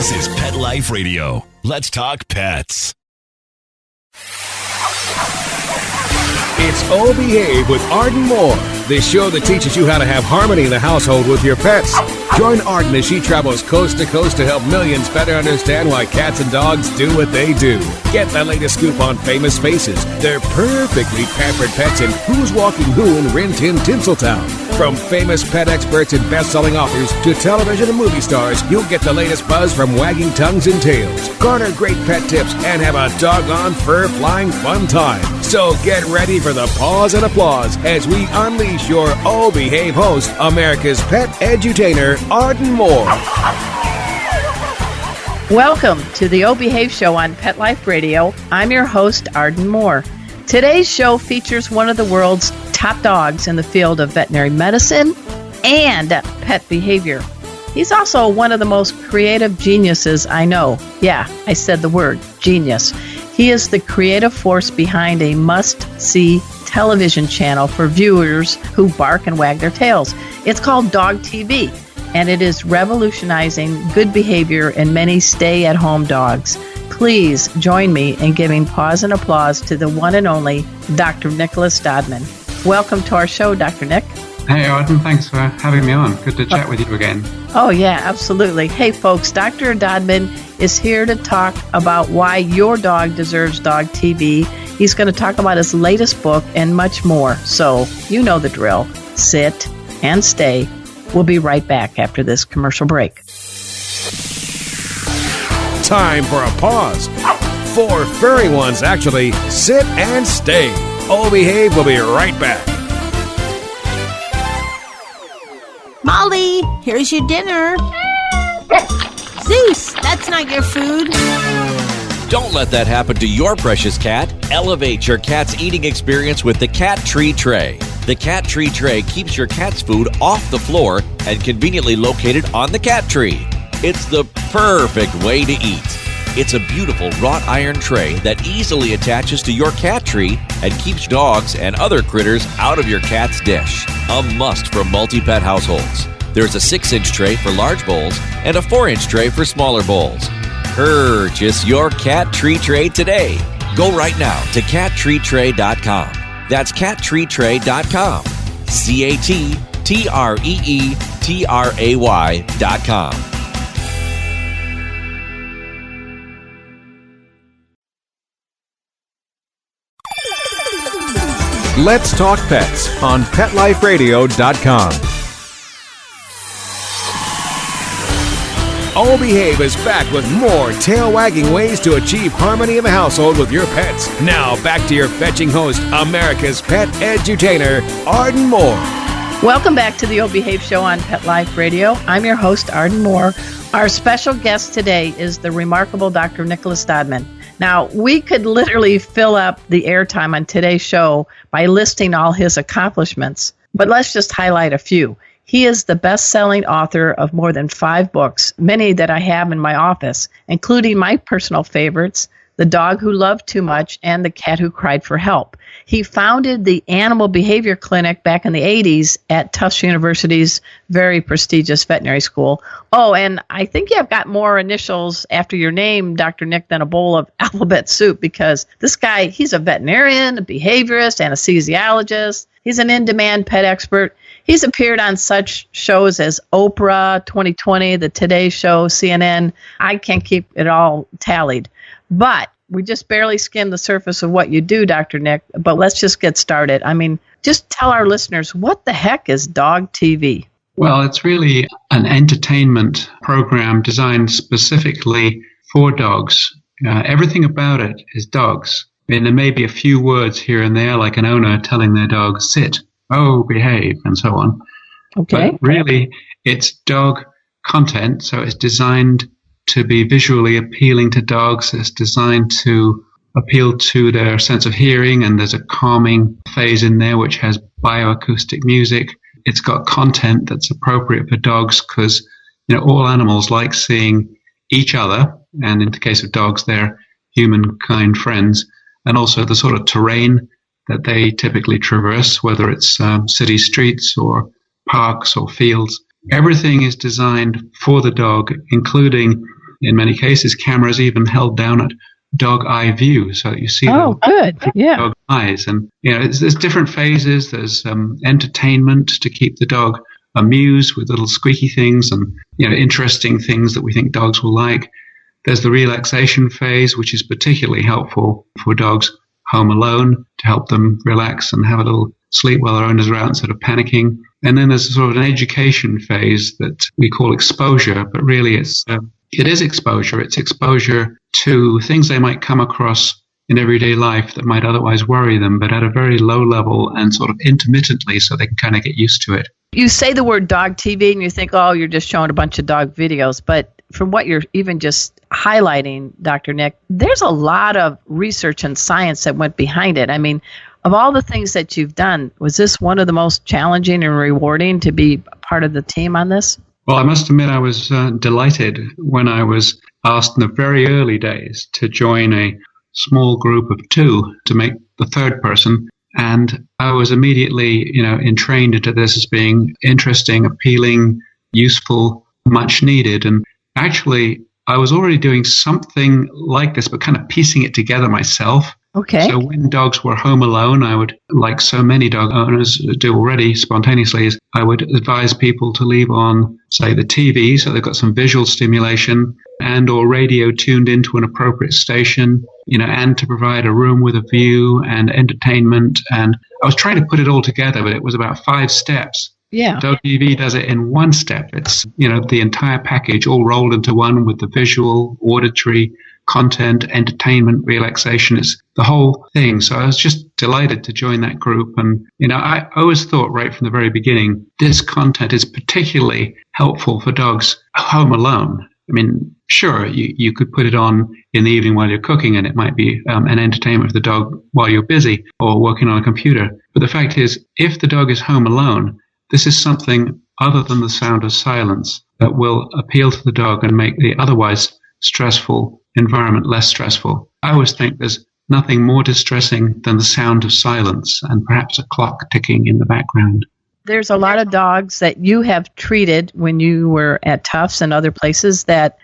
This is Pet Life Radio. Let's talk pets. It's Oh Behave with Arden Moore, the show that teaches you how to have harmony in the household with your pets. Join Arden as she travels coast to coast to help millions better understand why cats and dogs do what they do. Get the latest scoop on famous faces, their perfectly pampered pets, and who's walking who in Rin Tin Tinseltown. From famous pet experts and best-selling authors to television and movie stars, you'll get the latest buzz from wagging tongues and tails. Garner great pet tips and have a doggone fur-flying fun time. So get ready for the pause and applause as we unleash your Oh Behave host, America's pet edutainer, Arden Moore. Welcome to the Oh Behave Show on Pet Life Radio. I'm your host, Arden Moore. Today's show features one of the world's top dogs in the field of veterinary medicine and pet behavior. He's also one of the most creative geniuses I know. Yeah, I said the word, genius. He is the creative force behind a must-see television channel for viewers who bark and wag their tails. It's called DogTV, and it is revolutionizing good behavior in many stay-at-home dogs. Please join me in giving pause and applause to the one and only Dr. Nicholas Dodman. Welcome to our show, Dr. Nick. Hey, Arden. Thanks for having me on. Good to chat with you again. Oh, yeah, absolutely. Hey, folks, Dr. Dodman is here to talk about why your dog deserves DogTV. He's going to talk about his latest book and much more. So you know the drill. Sit and stay. We'll be right back after this commercial break. Time for a pause. For furry ones, actually, sit and stay. Oh Behave will be right back. Molly, here's your dinner. Zeus, that's not your food. Don't let that happen to your precious cat. Elevate your cat's eating experience with the Cat Tree Tray. The Cat Tree Tray keeps your cat's food off the floor and conveniently located on the cat tree. It's the perfect way to eat. It's a beautiful wrought iron tray that easily attaches to your cat tree and keeps dogs and other critters out of your cat's dish. A must for multi-pet households. There's a 6-inch tray for large bowls and a 4-inch tray for smaller bowls. Purchase your Cat Tree Tray today. Go right now to cattreetray.com. That's cattreetray.com. cattreetray.com. Let's Talk Pets on PetLifeRadio.com. Oh Behave is back with more tail-wagging ways to achieve harmony in the household with your pets. Now back to your fetching host, America's pet edutainer, Arden Moore. Welcome back to the Oh Behave Show on Pet Life Radio. I'm your host, Arden Moore. Our special guest today is the remarkable Dr. Nicholas Dodman. Now, we could literally fill up the airtime on today's show by listing all his accomplishments, but let's just highlight a few. He is the best-selling author of more than 5 books, many that I have in my office, including my personal favorites, The Dog Who Loved Too Much and The Cat Who Cried for Help. He founded the Animal Behavior Clinic back in the 80s at Tufts University's very prestigious veterinary school. Oh, and I think you've got more initials after your name, Dr. Nick, than a bowl of alphabet soup, because this guy, he's a veterinarian, a behaviorist, anesthesiologist. He's an in-demand pet expert. He's appeared on such shows as Oprah, 2020, The Today Show, CNN. I can't keep it all tallied. But we just barely skimmed the surface of what you do, Dr. Nick. But let's just get started. I mean, just tell our listeners, what the heck is DogTV? Well, it's really an entertainment program designed specifically for dogs. Everything about it is dogs. I mean, there may be a few words here and there, like an owner telling their dog, sit, oh, behave, and so on. Okay. But really, it's dog content, so it's designed to be visually appealing to dogs. It's designed to appeal to their sense of hearing, and there's a calming phase in there which has bioacoustic music. It's got content that's appropriate for dogs because, you know, all animals like seeing each other, and in the case of dogs, they're humankind friends, and also the sort of terrain that they typically traverse, whether it's city streets or parks or fields. Everything is designed for the dog, including in many cases, cameras even held down at dog eye view, so that you see good. Yeah. dog eyes. And there's different phases. There's entertainment to keep the dog amused with little squeaky things and interesting things that we think dogs will like. There's the relaxation phase, which is particularly helpful for dogs home alone, to help them relax and have a little sleep while their owners are out instead of panicking. And then there's sort of an education phase that we call exposure, but really it is exposure. It's exposure to things they might come across in everyday life that might otherwise worry them, but at a very low level and sort of intermittently, so they can kind of get used to it. You say the word dog TV and you think, oh, you're just showing a bunch of dog videos. But from what you're even just highlighting, Dr. Nick, there's a lot of research and science that went behind it. I mean, of all the things that you've done, was this one of the most challenging and rewarding to be part of the team on this? Well, I must admit I was delighted when I was asked in the very early days to join a small group of 2 to make the third person. And I was immediately, entrained into this as being interesting, appealing, useful, much needed. And actually, I was already doing something like this, but kind of piecing it together myself. Okay. So when dogs were home alone, I would, like so many dog owners do already spontaneously, is I would advise people to leave on, say, the TV, so they've got some visual stimulation, and or radio tuned into an appropriate station, and to provide a room with a view and entertainment. And I was trying to put it all together, but it was about 5 steps. Yeah. DogTV does it in 1 step. It's, the entire package all rolled into one with the visual, auditory, content, entertainment, relaxation. It's the whole thing. So I was just delighted to join that group. And, I always thought right from the very beginning, this content is particularly helpful for dogs home alone. I mean, sure, you could put it on in the evening while you're cooking, and it might be an entertainment for the dog while you're busy or working on a computer. But the fact is, if the dog is home alone, this is something other than the sound of silence that will appeal to the dog and make the otherwise stressful environment less stressful. I always think there's nothing more distressing than the sound of silence and perhaps a clock ticking in the background. There's a lot of dogs that you have treated when you were at Tufts and other places that,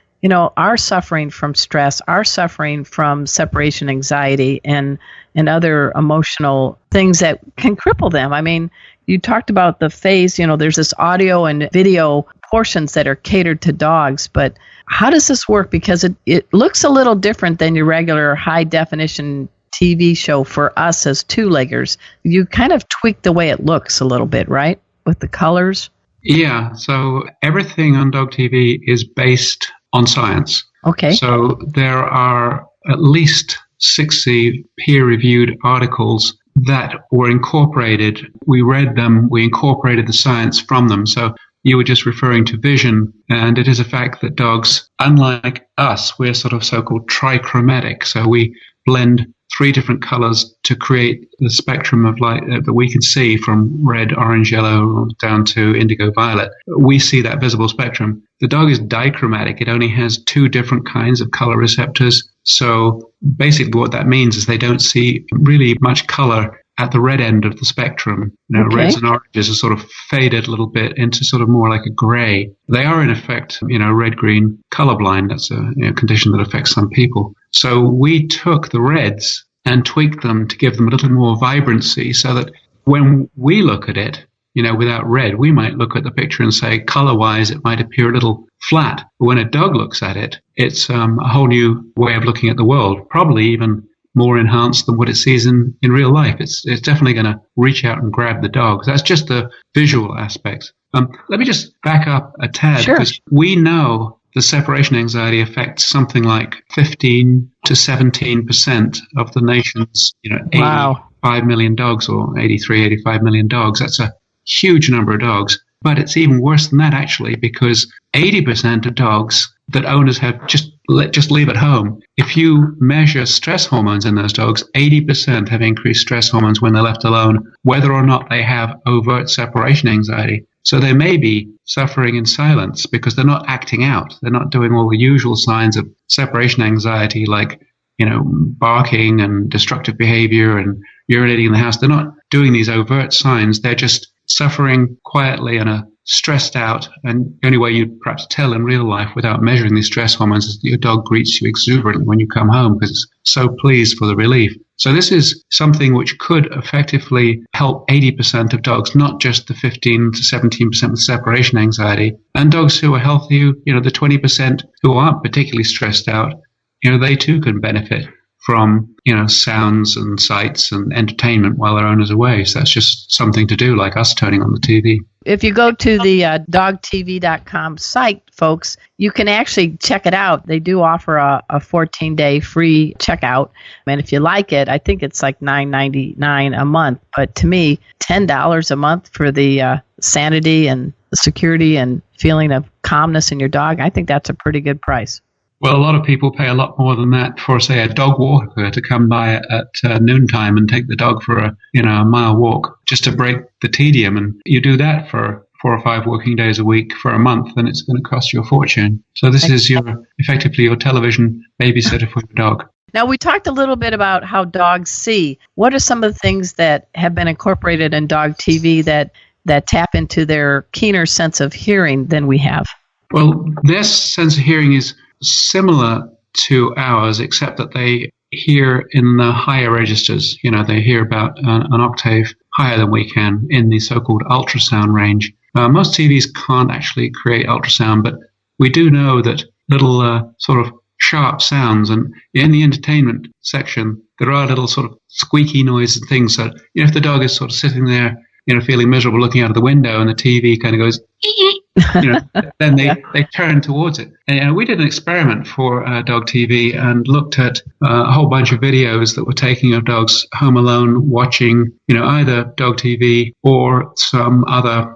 are suffering from stress, are suffering from separation anxiety and other emotional things that can cripple them. I mean, you talked about the phase, there's this audio and video portions that are catered to dogs, but how does this work? Because it looks a little different than your regular high definition TV show for us as 2-leggers. You kind of tweak the way it looks a little bit, right? With the colors? Yeah. So everything on DogTV is based on science. Okay. So there are at least 60 peer-reviewed articles that were incorporated. We read them, we incorporated the science from them. So you were just referring to vision, and it is a fact that dogs, unlike us, we're sort of so-called trichromatic. So we blend 3 different colors to create the spectrum of light that we can see, from red, orange, yellow down to indigo violet. We see that visible spectrum. The dog is dichromatic. It only has 2 different kinds of color receptors. So basically what that means is they don't see really much color at the red end of the spectrum. Okay. Reds and oranges are sort of faded a little bit into sort of more like a gray. They are in effect, red-green colorblind. That's a condition that affects some people. So we took the reds and tweaked them to give them a little more vibrancy, so that when we look at it, without red, we might look at the picture and say, color-wise, it might appear a little flat. But when a dog looks at it, it's a whole new way of looking at the world, probably even more enhanced than what it sees in real life. It's definitely going to reach out and grab the dog. That's just the visual aspects. Let me just back up a tad, Sure. Because we know the separation anxiety affects something like 15 to 17% of the nation's 85 million dogs, or 85 million dogs. That's a huge number of dogs. But it's even worse than that, actually, because 80% of dogs that owners have just leave at home. If you measure stress hormones in those dogs, 80% have increased stress hormones when they're left alone, whether or not they have overt separation anxiety. So they may be suffering in silence because they're not acting out. They're not doing all the usual signs of separation anxiety, like, barking and destructive behavior and urinating in the house. They're not doing these overt signs. They're just suffering quietly and are stressed out, and the only way you perhaps tell in real life without measuring these stress hormones is that your dog greets you exuberantly when you come home because it's so pleased for the relief. So this is something which could effectively help 80% of dogs, not just the 15 to 17% with separation anxiety. And dogs who are healthy, the 20% who aren't particularly stressed out, they too can benefit from, sounds and sights and entertainment while their owner's away. So that's just something to do, like us turning on the TV. If you go to the DogTV.com site, folks, you can actually check it out. They do offer a 14-day free checkout. And if you like it, I think it's like $9.99 a month. But to me, $10 a month for the sanity and security and feeling of calmness in your dog, I think that's a pretty good price. Well, a lot of people pay a lot more than that for, say, a dog walker to come by at noontime and take the dog for a mile walk just to break the tedium. And you do that for 4 or 5 working days a week for a month, then it's going to cost you a fortune. So this is effectively your television babysitter for your dog. Now, we talked a little bit about how dogs see. What are some of the things that have been incorporated in dog TV that tap into their keener sense of hearing than we have? Well, their sense of hearing is similar to ours, except that they hear in the higher registers. They hear about an octave higher than we can in the so-called ultrasound range. Most TVs can't actually create ultrasound, but we do know that little sort of sharp sounds, and in the entertainment section, there are little sort of squeaky noise and things. So, if the dog is sort of sitting there, feeling miserable looking out of the window and the TV kind of goes, then they turn towards it. And we did an experiment for Dog TV and looked at a whole bunch of videos that were taken of dogs home alone watching, either Dog TV or some other,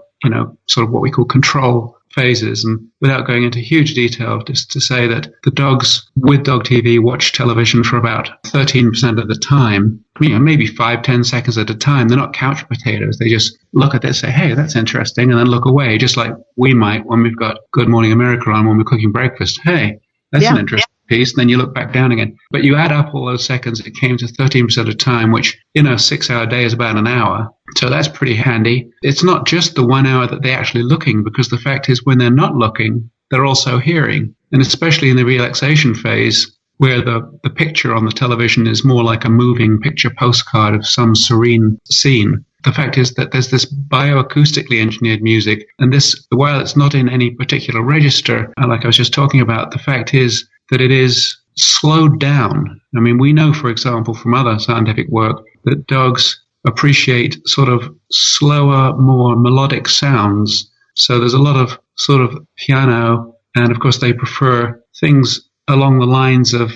sort of what we call control phases. And without going into huge detail, just to say that the dogs with Dog TV watch television for about 13% of the time, maybe 5-10 seconds at a time. They're not couch potatoes. They just look at it and say, hey, that's interesting, and then look away, just like we might when we've got Good Morning America on when we're cooking breakfast. Hey, that's an interesting piece. And then you look back down again. But you add up all those seconds, it came to 13% of the time, which in a 6-hour day is about an hour. So that's pretty handy. It's not just the 1 hour that they're actually looking, because the fact is when they're not looking, they're also hearing. And especially in the relaxation phase, where the picture on the television is more like a moving picture postcard of some serene scene. The fact is that there's this bioacoustically engineered music, and this, while it's not in any particular register, like I was just talking about, the fact is that it is slowed down. I mean, we know, for example, from other scientific work, that dogs appreciate sort of slower, more melodic sounds. So there's a lot of sort of piano, and of course they prefer things along the lines of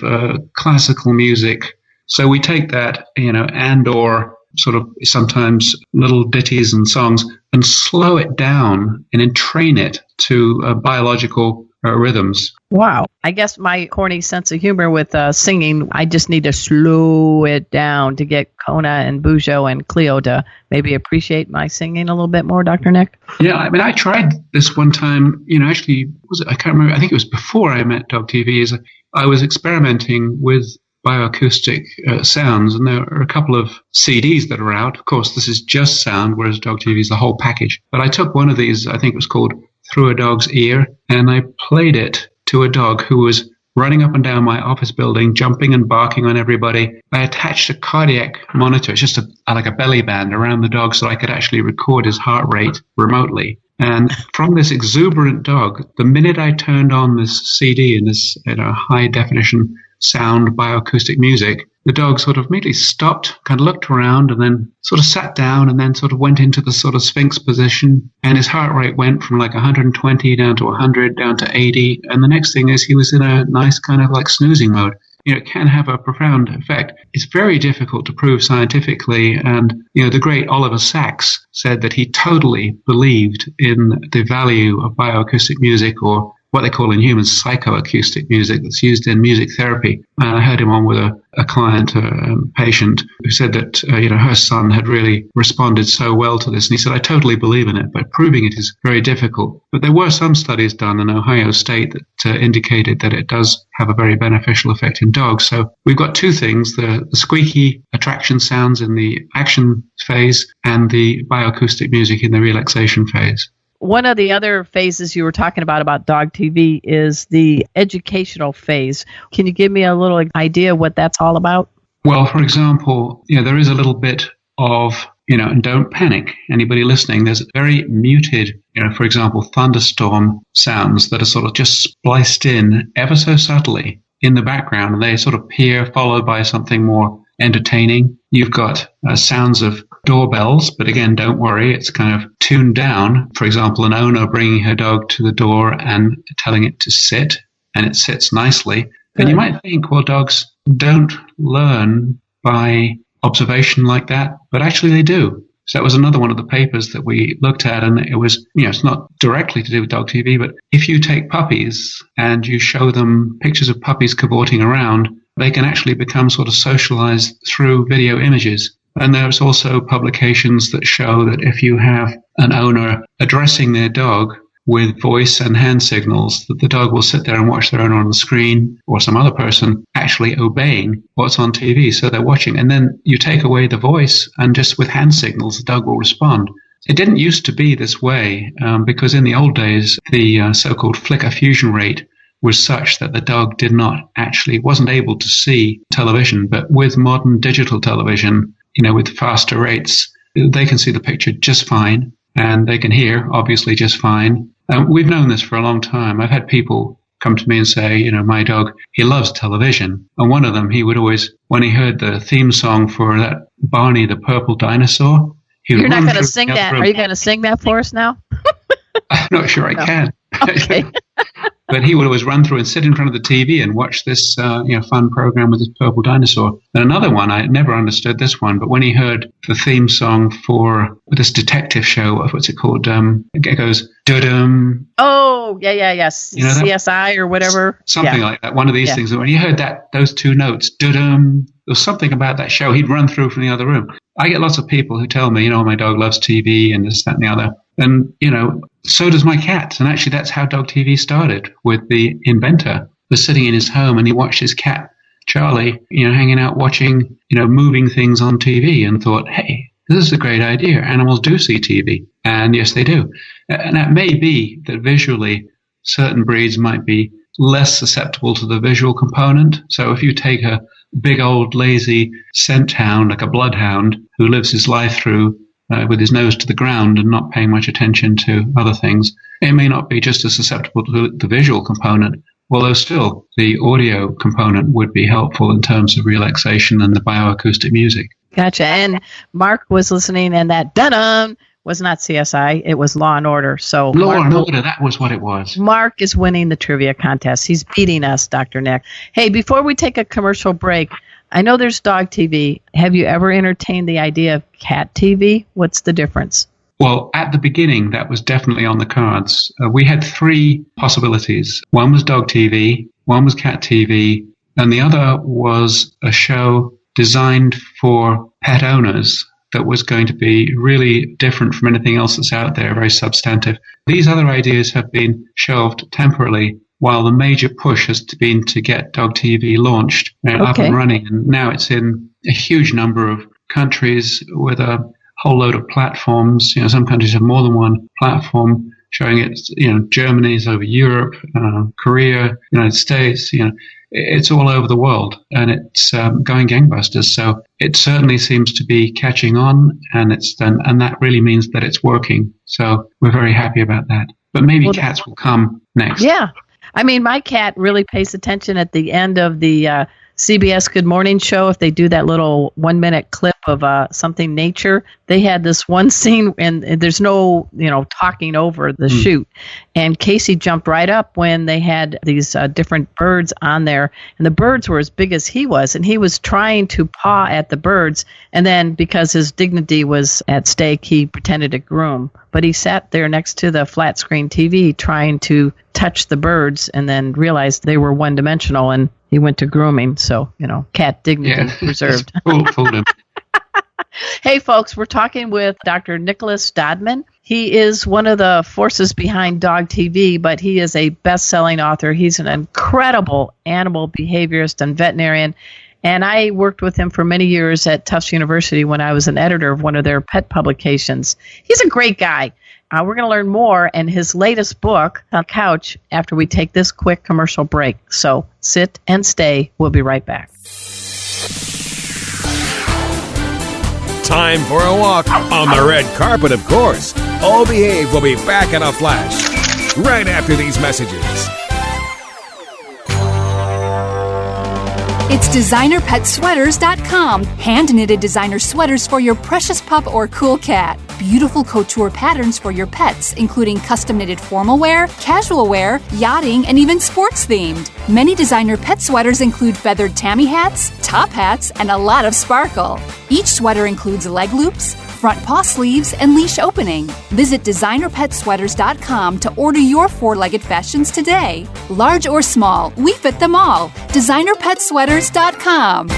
classical music. So we take that, and or sort of sometimes little ditties and songs and slow it down and entrain it to biological rhythms. Wow. I guess my corny sense of humor with singing, I just need to slow it down to get Kona and Bujo and Cleo to maybe appreciate my singing a little bit more, Dr. Nick. Yeah, I mean, I tried this one time, actually, I can't remember, I think it was before I met Dog TV, I was experimenting with bioacoustic sounds, and there are a couple of CDs that are out. Of course, this is just sound, whereas Dog TV is the whole package. But I took one of these, I think it was called Through a Dog's Ear, and I played it to a dog who was running up and down my office building, jumping and barking on everybody. I attached a cardiac monitor, it's just like a belly band around the dog so I could actually record his heart rate remotely. And from this exuberant dog, the minute I turned on this CD and this high definition sound bioacoustic music, the dog sort of immediately stopped, kind of looked around, and then sort of sat down and then sort of went into the sort of sphinx position. And his heart rate went from like 120 down to 100, down to 80. And the next thing is he was in a nice kind of like snoozing mode. It can have a profound effect. It's very difficult to prove scientifically. And, the great Oliver Sacks said that he totally believed in the value of bioacoustic music, or what they call in humans psychoacoustic music that's used in music therapy. And I heard him on with a client, a patient, who said that her son had really responded so well to this. And he said, I totally believe in it, but proving it is very difficult. But there were some studies done in Ohio State that indicated that it does have a very beneficial effect in dogs. So we've got two things, the squeaky attraction sounds in the action phase and the bioacoustic music in the relaxation phase. One of the other phases you were talking about Dog TV is the educational phase. Can you give me a little idea what that's all about? Well, for example, there is a little bit of, and don't panic, anybody listening, there's very muted, for example, thunderstorm sounds that are sort of just spliced in ever so subtly in the background, and they sort of appear followed by something more entertaining. You've got sounds of doorbells, but again, don't worry, it's kind of tuned down. For example, an owner bringing her dog to the door and telling it to sit, and it sits nicely. And you might think, well, dogs don't learn by observation like that, but actually they do. So that was another one of the papers that we looked at, and it was, it's not directly to do with Dog TV, but if you take puppies and you show them pictures of puppies cavorting around, they can actually become sort of socialized through video images. And there's also publications that show that if you have an owner addressing their dog with voice and hand signals, that the dog will sit there and watch their owner on the screen or some other person actually obeying what's on TV. So they're watching. And then you take away the voice and just with hand signals, the dog will respond. It didn't used to be this way because in the old days, the so-called flicker fusion rate was such that the dog wasn't able to see television. But with modern digital television, with faster rates, they can see the picture just fine, and they can hear, obviously, just fine. We've known this for a long time. I've had people come to me and say, my dog, he loves television. And one of them, he would always, when he heard the theme song for that Barney the Purple Dinosaur, he would You're not going to sing that. Are you going to sing that for us now? I'm not sure I can. Okay. But he would always run through and sit in front of the TV and watch this fun program with this purple dinosaur. And another one, I never understood this one, but when he heard the theme song for this detective show, what's it called? It goes, dudum. Oh, yeah. CSI or whatever. Something like that. One of these things. When he heard those two notes, dudum, there was something about that show. He'd run through from the other room. I get lots of people who tell me, my dog loves TV and this, that, and the other. And, so does my cat. And actually, that's how Dog TV started, with the inventor was sitting in his home and he watched his cat, Charlie, hanging out watching, moving things on TV and thought, hey, this is a great idea. Animals do see TV. And yes, they do. And that may be that visually certain breeds might be less susceptible to the visual component. So if you take a big old lazy scent hound, like a bloodhound, who lives his life through with his nose to the ground and not paying much attention to other things, it may not be just as susceptible to the visual component, although still the audio component would be helpful in terms of relaxation and the bioacoustic music. Gotcha. And Mark was listening, and that dun-dun was not CSI, it was Law and Order. So Law and Order, that was what it was. Mark is winning the trivia contest. He's beating us, Dr. Nick. Hey, before we take a commercial break, I know there's Dog TV. Have you ever entertained the idea of Cat TV? What's the difference? Well, at the beginning, that was definitely on the cards. We had three possibilities. One was Dog TV, one was Cat TV, and the other was a show designed for pet owners that was going to be really different from anything else that's out there, very substantive. These other ideas have been shelved temporarily, while the major push has been to get Dog TV launched up and running. And now it's in a huge number of countries with a whole load of platforms. Some countries have more than one platform showing it. Germany's over Europe, Korea, United States. It's all over the world, and it's going gangbusters. So it certainly seems to be catching on, and that really means that it's working. So we're very happy about that. But maybe cats will come next. Yeah. I mean, my cat really pays attention at the end of the CBS Good Morning Show, if they do that little 1-minute clip of something nature, they had this one scene and there's no, talking over the shoot. And Casey jumped right up when they had these different birds on there. And the birds were as big as he was. And he was trying to paw at the birds. And then because his dignity was at stake, he pretended to groom. But he sat there next to the flat screen TV trying to touch the birds and then realized they were one-dimensional. And he went to grooming. So, cat dignity preserved. Fooled him. Hey, folks, we're talking with Dr. Nicholas Dodman. He is one of the forces behind DogTV, but he is a best-selling author. He's an incredible animal behaviorist and veterinarian. And I worked with him for many years at Tufts University when I was an editor of one of their pet publications. He's a great guy. We're going to learn more in his latest book, On Couch, after we take this quick commercial break. So sit and stay. We'll be right back. Time for a walk on the red carpet, of course. Oh Behave will be back in a flash right after these messages. It's DesignerPetSweaters.com. Hand-knitted designer sweaters for your precious pup or cool cat. Beautiful couture patterns for your pets, including custom-knitted formal wear, casual wear, yachting, and even sports-themed. Many designer pet sweaters include feathered tammy hats, top hats, and a lot of sparkle. Each sweater includes leg loops, front paw sleeves, and leash opening. Visit DesignerPetSweaters.com to order your four-legged fashions today. Large or small, we fit them all. DesignerPetSweaters.com.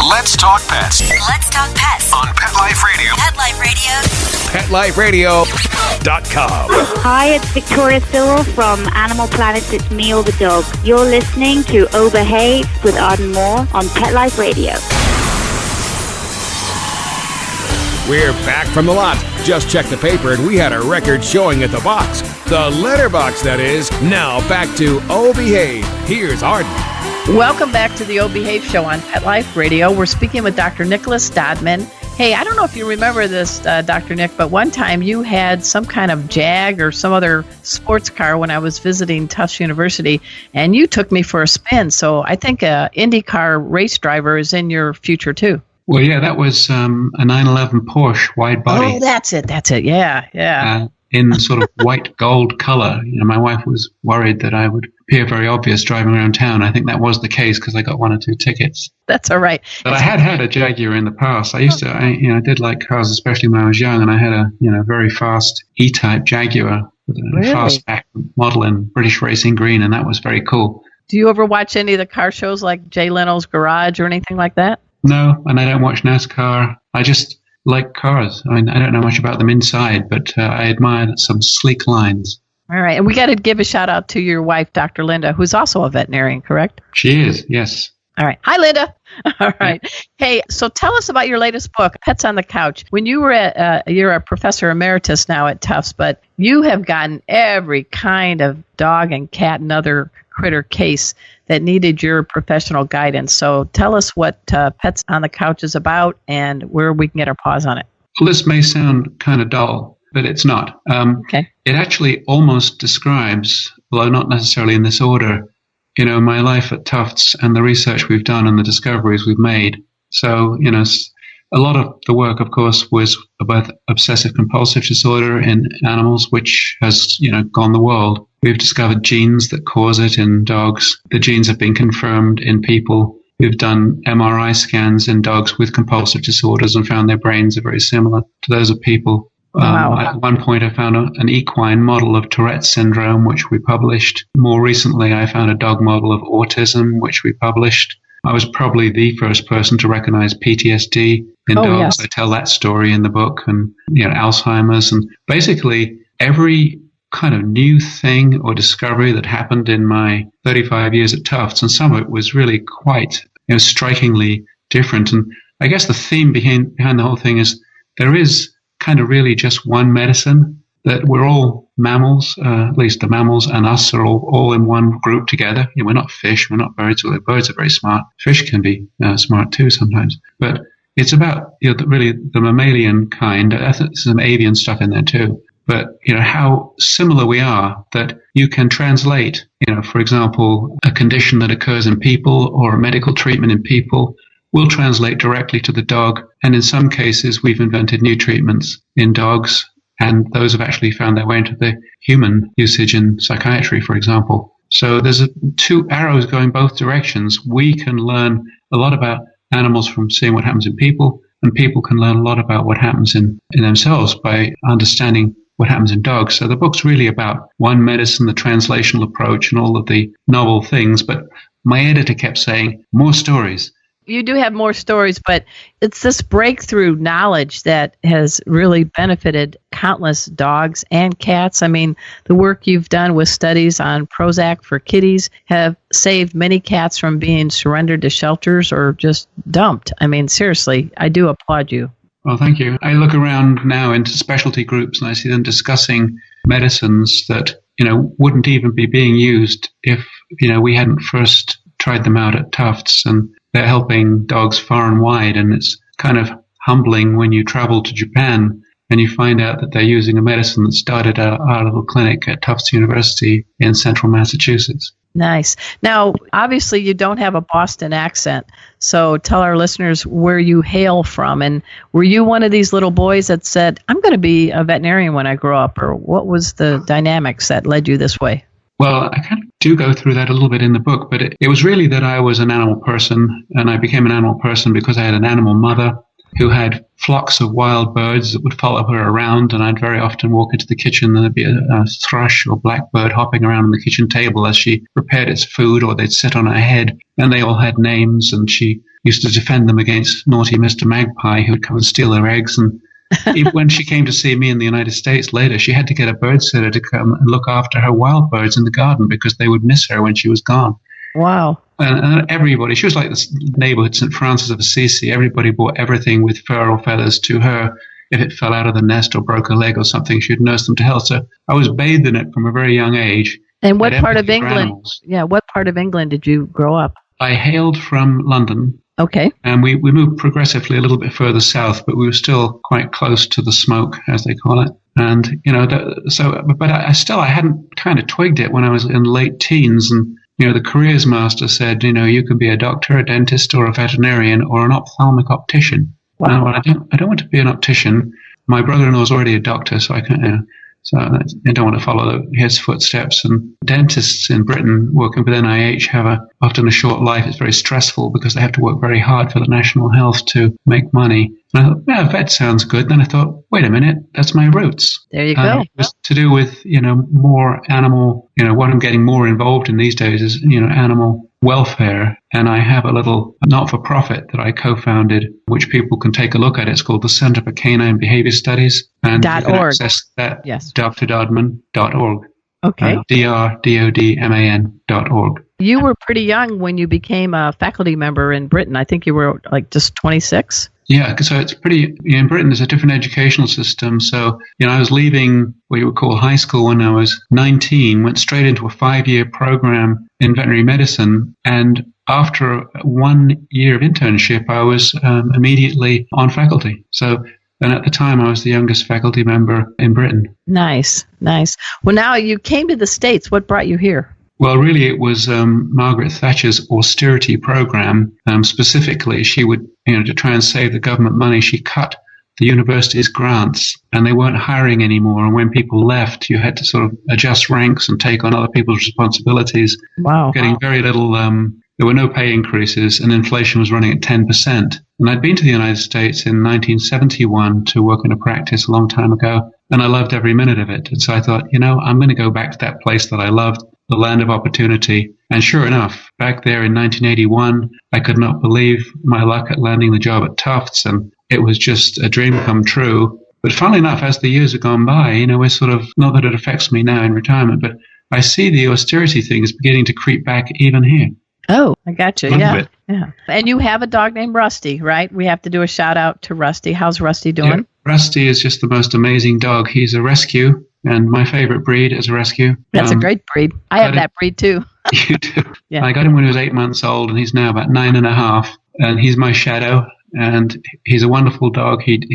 Let's talk pets Let's talk pets on Pet Life Radio. Pet Life Radio. PetLifeRadio.com. Hi, it's Victoria Sewell from Animal Planet. It's me or the dog. You're listening to Oh Behave with Arden Moore on Pet Life Radio. We're back from the lot. Just checked the paper and we had a record showing at the box. The letterbox, that is. Now back to Oh Behave. Here's Arden. Welcome back to the O Behave Show on Pet Life Radio. We're speaking with Dr. Nicholas Dodman. Hey, I don't know if you remember this, Dr. Nick, but one time you had some kind of Jag or some other sports car when I was visiting Tufts University, and you took me for a spin. So I think an IndyCar race driver is in your future, too. Well, yeah, that was a 911 Porsche wide body. Oh, that's it. Yeah. In sort of white gold color. My wife was worried that I would appear very obvious driving around town. I think that was the case because I got 1 or 2 tickets. That's all right. But I had a Jaguar in the past. I did like cars, especially when I was young, and I had a very fast E-Type Jaguar with a fastback model in British Racing Green, and that was very cool. Do you ever watch any of the car shows like Jay Leno's Garage or anything like that? No, and I don't watch NASCAR. I just like cars. I don't know much about them inside, but I admire some sleek lines. All right. And we got to give a shout out to your wife, Dr. Linda, who's also a veterinarian, correct? She is, yes. All right. Hi, Linda. All right. Yeah. Hey, so tell us about your latest book, Pets on the Couch. When you were you're a professor emeritus now at Tufts, but you have gotten every kind of dog and cat and other critter case that needed your professional guidance. So tell us what Pets on the Couch is about and where we can get our paws on it. Well, this may sound kind of dull, but it's not. Okay. It actually almost describes, although not necessarily in this order, my life at Tufts and the research we've done and the discoveries we've made. So, a lot of the work, of course, was about obsessive compulsive disorder in animals, which has, gone the world. We've discovered genes that cause it in dogs. The genes have been confirmed in people. We've done MRI scans in dogs with compulsive disorders and found their brains are very similar to those of people. Wow. At one point, I found an equine model of Tourette's syndrome, which we published. More recently, I found a dog model of autism, which we published. I was probably the first person to recognize PTSD in dogs. Yes. I tell that story in the book, and Alzheimer's, and basically every kind of new thing or discovery that happened in my 35 years at Tufts, and some of it was really quite strikingly different. And I guess the theme behind the whole thing is there is kind of really just one medicine, that we're all mammals, at least the mammals and us are all in one group together. We're not fish, we're not birds, although birds are very smart. Fish can be smart too sometimes. But it's about really the mammalian kind. There's some avian stuff in there too. but, how similar we are, that you can translate, for example, a condition that occurs in people or a medical treatment in people will translate directly to the dog. And in some cases, we've invented new treatments in dogs, and those have actually found their way into the human usage in psychiatry, for example. So there's two arrows going both directions. We can learn a lot about animals from seeing what happens in people, and people can learn a lot about what happens in themselves by understanding what happens in dogs. So the book's really about one medicine, the translational approach, and all of the novel things. But my editor kept saying, more stories. You do have more stories, but it's this breakthrough knowledge that has really benefited countless dogs and cats. I mean, the work you've done with studies on Prozac for kitties have saved many cats from being surrendered to shelters or just dumped. I mean, seriously, I do applaud you. Well, thank you. I look around now into specialty groups and I see them discussing medicines that, wouldn't even be being used if, we hadn't first tried them out at Tufts, and they're helping dogs far and wide. And it's kind of humbling when you travel to Japan and you find out that they're using a medicine that started at our little clinic at Tufts University in central Massachusetts. Nice. Now, obviously, you don't have a Boston accent, so tell our listeners where you hail from. And were you one of these little boys that said, I'm going to be a veterinarian when I grow up? Or what was the dynamics that led you this way? Well, I kind of do go through that a little bit in the book, but it was really that I was an animal person, and I became an animal person because I had an animal mother who had flocks of wild birds that would follow her around, and I'd very often walk into the kitchen and there'd be a thrush or blackbird hopping around on the kitchen table as she prepared its food, or they'd sit on her head, and they all had names, and she used to defend them against naughty Mr. Magpie who'd come and steal her eggs. And even when she came to see me in the United States later, she had to get a bird sitter to come and look after her wild birds in the garden because they would miss her when she was gone. Wow. And everybody, she was like this neighborhood St. Francis of Assisi. Everybody bought everything with fur or feathers to her. If it fell out of the nest or broke a leg or something, she'd nurse them to health. So I was bathed in it from a very young age. And what part of England? Yeah, what part of England did you grow up? I hailed from London. Okay. And we moved progressively a little bit further south, but we were still quite close to the smoke, as they call it. And, I hadn't kind of twigged it when I was in late teens. And, the careers master said, you can be a doctor, a dentist, or a veterinarian, or an ophthalmic optician. Wow. Well, I don't want to be an optician. My brother-in-law is already a doctor, so I can't. So I don't want to follow his footsteps. And dentists in Britain working with NIH have often a short life. It's very stressful because they have to work very hard for the national health to make money. And I thought, vet sounds good. Then I thought, wait a minute, that's my roots. There you go. It was to do with, more animal, what I'm getting more involved in these days is, animal welfare. And I have a little not-for-profit that I co-founded, which people can take a look at. It's called the Center for Canine Behavior Studies. And you can access that, yes. drdodman.org. Okay. DRDODMAN.org. You were pretty young when you became a faculty member in Britain. I think you were just 26. Yeah, so it's pretty, in Britain there's a different educational system. So, I was leaving what you would call high school when I was 19, went straight into a 5-year program in veterinary medicine. And after 1 year of internship, I was immediately on faculty. So, and at the time, I was the youngest faculty member in Britain. Nice. Well, now you came to the States. What brought you here? Well, really, it was Margaret Thatcher's austerity program. Specifically, she would, to try and save the government money, she cut the university's grants, and they weren't hiring anymore. And when people left, you had to sort of adjust ranks and take on other people's responsibilities. Wow. Getting very little, there were no pay increases, and inflation was running at 10%. And I'd been to the United States in 1971 to work in a practice a long time ago, and I loved every minute of it. And so I thought, I'm going to go back to that place that I loved, the land of opportunity. And sure enough, back there in 1981, I could not believe my luck at landing the job at Tufts, and it was just a dream come true. But funnily enough, as the years have gone by, we're sort of, not that it affects me now in retirement, but I see the austerity thing is beginning to creep back even here. Oh, I got you. Yeah. And you have a dog named Rusty, right? We have to do a shout out to Rusty. How's Rusty doing? Yeah, Rusty is just the most amazing dog. He's a rescue, and my favorite breed is a rescue. That's a great breed. I have that breed too. You do? Yeah. I got him when he was 8 months old, and he's now about 9.5. And he's my shadow, and he's a wonderful dog. He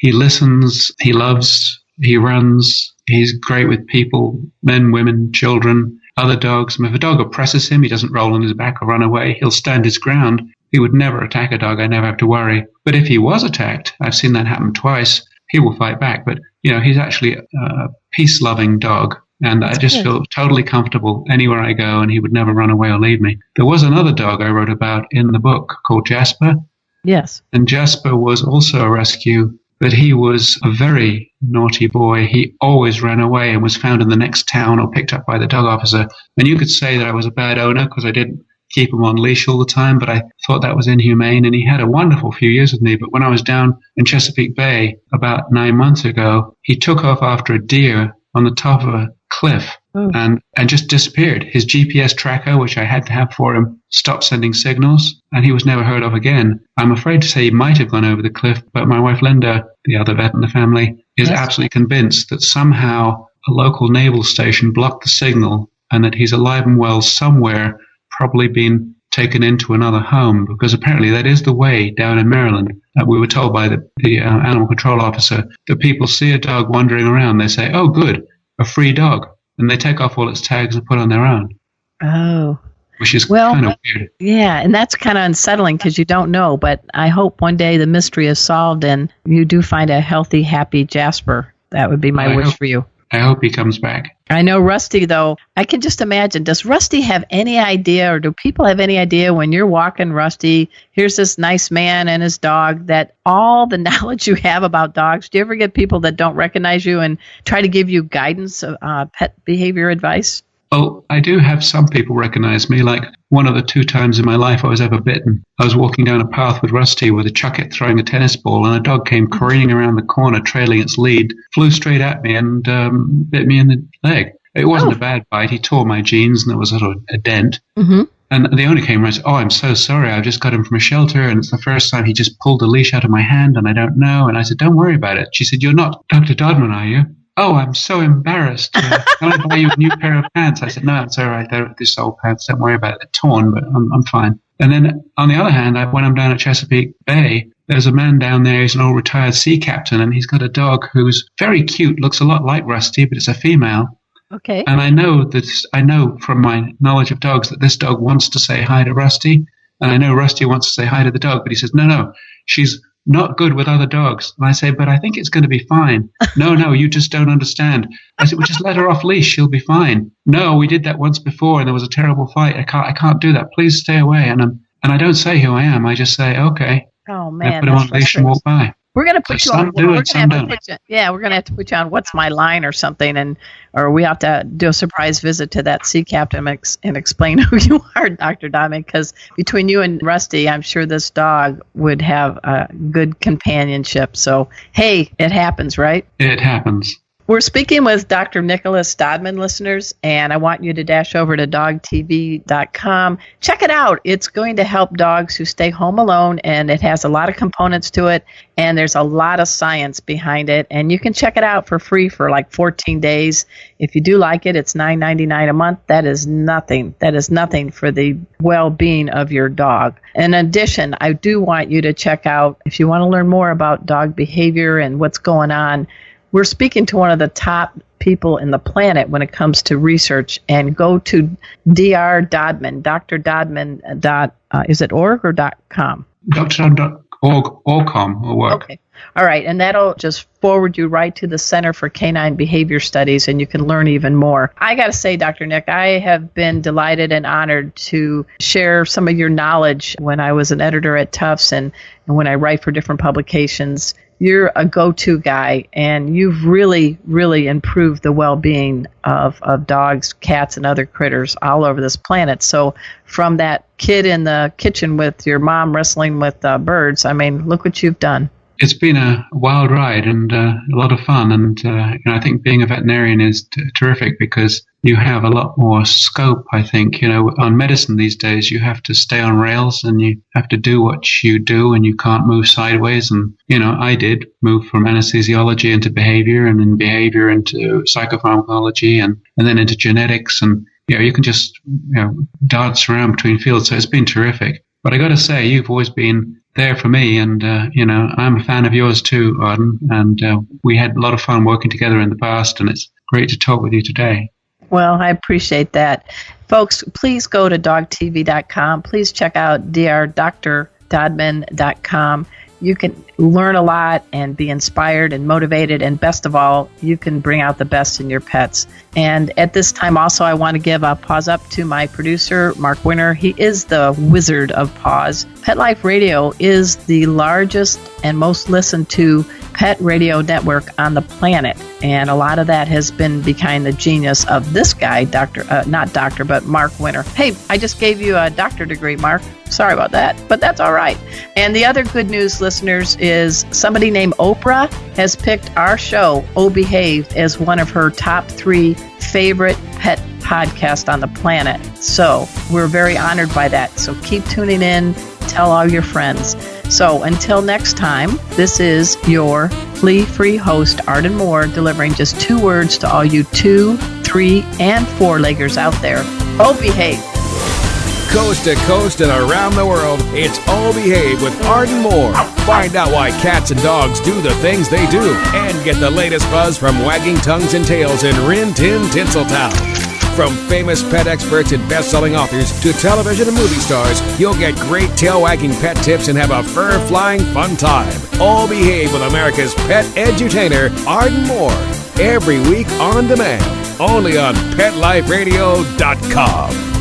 listens, he loves, He runs. He's great with people, men, women, children, other dogs. If a dog oppresses him, he doesn't roll on his back or run away. He'll stand his ground. He would never attack a dog. I never have to worry. But if he was attacked, I've seen that happen twice, he will fight back. But, he's actually a peace-loving dog. And I just feel totally comfortable anywhere I go, and he would never run away or leave me. There was another dog I wrote about in the book called Jasper. Yes. And Jasper was also a rescue, but he was a very naughty boy. He always ran away and was found in the next town or picked up by the dog officer. And you could say that I was a bad owner because I didn't keep him on leash all the time, but I thought that was inhumane. And he had a wonderful few years with me. But when I was down in Chesapeake Bay about 9 months ago, he took off after a deer on the top of a cliff and just disappeared. His GPS tracker, which I had to have for him, stopped sending signals, and he was never heard of again. I'm afraid to say he might have gone over the cliff, but my wife Linda, the other vet in the family, is absolutely convinced that somehow a local naval station blocked the signal and that he's alive and well somewhere, probably been taken into another home, because apparently that is the way down in Maryland. We were told by the animal control officer that people see a dog wandering around, they say, oh, good, a free dog, and they take off all its tags and put on their own. Oh. Which is kind of weird. Yeah, and that's kind of unsettling because you don't know, but I hope one day the mystery is solved and you do find a healthy, happy Jasper. That would be my wish for you. I hope he comes back. I know Rusty, though, I can just imagine, does Rusty have any idea, or do people have any idea when you're walking Rusty, here's this nice man and his dog, that all the knowledge you have about dogs, do you ever get people that don't recognize you and try to give you guidance, pet behavior advice? Well, I do have some people recognize me, like one of the 2 times in my life I was ever bitten. I was walking down a path with Rusty with a chucket throwing a tennis ball, and a dog came careening around the corner, trailing its lead, flew straight at me and bit me in the leg. It wasn't a bad bite. He tore my jeans, and there was a dent. Mm-hmm. And the owner came around and said, oh, I'm so sorry. I just got him from a shelter, and it's the first time he just pulled the leash out of my hand, and I don't know. And I said, don't worry about it. She said, you're not Dr. Dodman, are you? Oh, I'm so embarrassed. Can I buy you a new pair of pants? I said, no, it's all right. They're these old pants. Don't worry about it. They're torn, but I'm fine. And then on the other hand, when I'm down at Chesapeake Bay, there's a man down there. He's an old retired sea captain, and he's got a dog who's very cute, looks a lot like Rusty, but it's a female. Okay. And I know from my knowledge of dogs that this dog wants to say hi to Rusty, and I know Rusty wants to say hi to the dog, but he says, no, she's not good with other dogs. And I say, but I think it's going to be fine. No, you just don't understand. I said, well, just let her off leash. She'll be fine. No, we did that once before and there was a terrible fight. I can't do that. Please stay away. And I don't say who I am. I just say, okay. Oh, man. I put him on leash and walk by. We're going to put you on. We're going to have to put you on What's My Line or something, or we have to do a surprise visit to that sea captain and explain who you are, Dr. Dodman, because between you and Rusty, I'm sure this dog would have a good companionship. So, hey, it happens, right? It happens. We're speaking with Dr. Nicholas Dodman, listeners, and I want you to dash over to DogTV.com. Check it out. It's going to help dogs who stay home alone, and it has a lot of components to it, and there's a lot of science behind it, and you can check it out for free for like 14 days. If you do like it, it's $9.99 a month. That is nothing. That is nothing for the well-being of your dog. In addition, I do want you to check out, if you want to learn more about dog behavior and what's going on, we're speaking to one of the top people in the planet when it comes to research, and go to Dr. Dodman, is it .org or .com? .org.com will work. Okay. All right. And that'll just forward you right to the Center for Canine Behavior Studies, and you can learn even more. I got to say, Dr. Nick, I have been delighted and honored to share some of your knowledge when I was an editor at Tufts and when I write for different publications. You're a go-to guy, and you've really, really improved the well-being of dogs, cats, and other critters all over this planet. So from that kid in the kitchen with your mom wrestling with birds, I mean, look what you've done. It's been a wild ride and a lot of fun. And I think being a veterinarian is terrific because you have a lot more scope, I think. On medicine these days, you have to stay on rails and you have to do what you do and you can't move sideways. And, I did move from anesthesiology into behavior and then behavior into psychopharmacology and then into genetics. And, you can just, dance around between fields. So it's been terrific. But I got to say, you've always been there for me. And, I'm a fan of yours too, Arden. And we had a lot of fun working together in the past, and it's great to talk with you today. Well, I appreciate that. Folks, please go to dogtv.com. Please check out drdoctordodman.com. You can learn a lot and be inspired and motivated, and best of all, you can bring out the best in your pets. And at this time also, I want to give a pause up to my producer, Mark Winter. He is the wizard of pause. Pet Life Radio is the largest and most listened to pet radio network on the planet, and a lot of that has been behind the genius of this guy, Mark Winter. Hey, I just gave you a doctor degree, Mark. Sorry about that, but that's all right. And the other good news, listeners, is somebody named Oprah has picked our show, Oh Behave, as one of her top 3 favorite pet podcasts on the planet. So we're very honored by that. So keep tuning in. Tell all your friends. So until next time, this is your flea-free host, Arden Moore, delivering just 2 words to all you 2, 3, and 4-leggers out there. Oh, behave. Coast to coast and around the world, it's Oh Behave with Arden Moore. Find out why cats and dogs do the things they do, and get the latest buzz from wagging tongues and tails in Rin Tin Tinseltown. From famous pet experts and best-selling authors to television and movie stars, you'll get great tail-wagging pet tips and have a fur-flying fun time. All Behave with America's pet edutainer, Arden Moore. Every week on demand, only on PetLifeRadio.com.